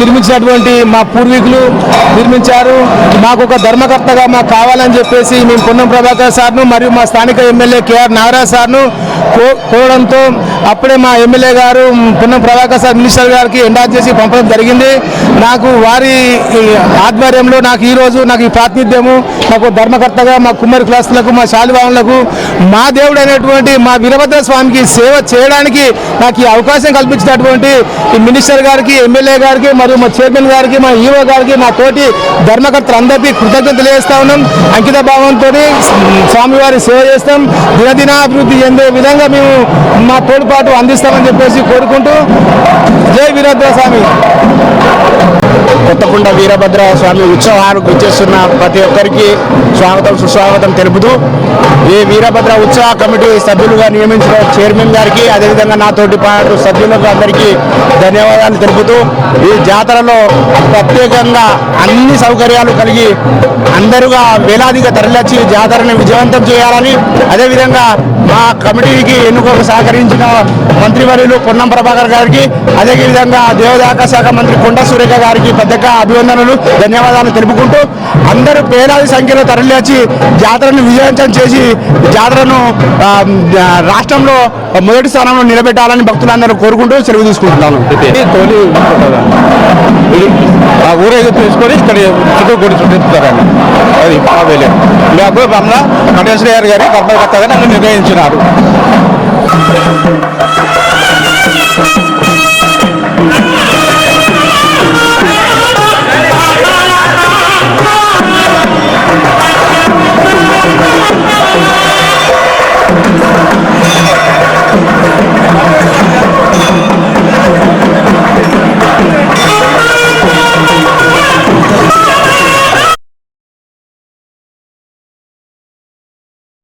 నిర్మించినటువంటి మా పూర్వీకులు నిర్మించారు. మాకు ఒక ధర్మకర్తగా మాకు కావాలని చెప్పేసి మేము పొన్నం ప్రభాకర్ సార్ను మరియు మా స్థానిక ఎమ్మెల్యే కేఆర్ నాగరాజ్ సార్ను కోరడంతో అప్పుడే మా ఎమ్మెల్యే గారు పొన్నం ప్రభాకర్ సార్ మినిస్టర్ గారికి ఎండార్జ్ చేసి పంపడం జరిగింది. నాకు వారి ఆధ్వర్యంలో నాకు ఈరోజు నాకు ఈ ప్రాతినిధ్యము నాకు ధర్మకర్తగా మా కుమ్మరి క్లాసులకు మా శాలివాహనులకు మా దేవుడైనటువంటి మా వీరభద్ర స్వామికి సేవ చేయడానికి నాకు ఈ అవకాశం కల్పించినటువంటి ఈ మినిస్టర్ గారికి ఎమ్మెల్యే గారికి మరియు మా చైర్మన్ గారికి మా ఈవో గారికి మా తోటి ధర్మకర్తలందరికీ కృతజ్ఞతలు తెలియజేస్తా ఉన్నాం. అంకిత భావంతో స్వామివారి సేవ చేస్తాం. దినదినాభివృద్ధి చెందే విధంగా మేము మా తోడ్పాటు అందిస్తామని చెప్పేసి కోరుకుంటూ జై వీరభద్ర స్వామి. కొత్తకొండ వీరభద్ర స్వామి ఉత్సవానికి వచ్చేస్తున్న ప్రతి ఒక్కరికి స్వాగతం సుస్వాగతం తెలుపుతూ ఈ వీరభద్ర ఉత్సవ కమిటీ సభ్యులుగా నియమించిన చైర్మన్ గారికి అదేవిధంగా నాతోటి పాటు సభ్యులకు అందరికీ ధన్యవాదాలు తెలుపుతూ ఈ జాతరలో ప్రత్యేకంగా అన్ని సౌకర్యాలు కలిగి అందరుగా వేలాదిగా తరలిచ్చి జాతరని విజయవంతం చేయాలని అదేవిధంగా మా కమిటీకి ఎన్నుకోకు సహకరించిన మంత్రివర్యులు పొన్నం ప్రభాకర్ గారికి అదేవిధంగా దేవాదాయ శాఖ మంత్రి కొండ సురేఖ గారికి పెద్దగా అభివందనలు ధన్యవాదాలు తెలుపుకుంటూ అందరూ వేలాది సంఖ్యలో తరలిచ్చి జాతరను విజయవంతం చేసి జాతరను రాష్ట్రంలో మొదటి స్థానంలో నిలబెట్టాలని భక్తులందరూ కోరుకుంటూ సెలవు తీసుకుంటున్నాను. ఊరేగింపు తీసుకొని ఇక్కడ చుట్టూ గుడి చుట్టూతారండి. అది బాగా అప్పుడు రమణ కటేశ్వర గారి ధర్మకర్తగా నన్ను నిర్ణయించినారు.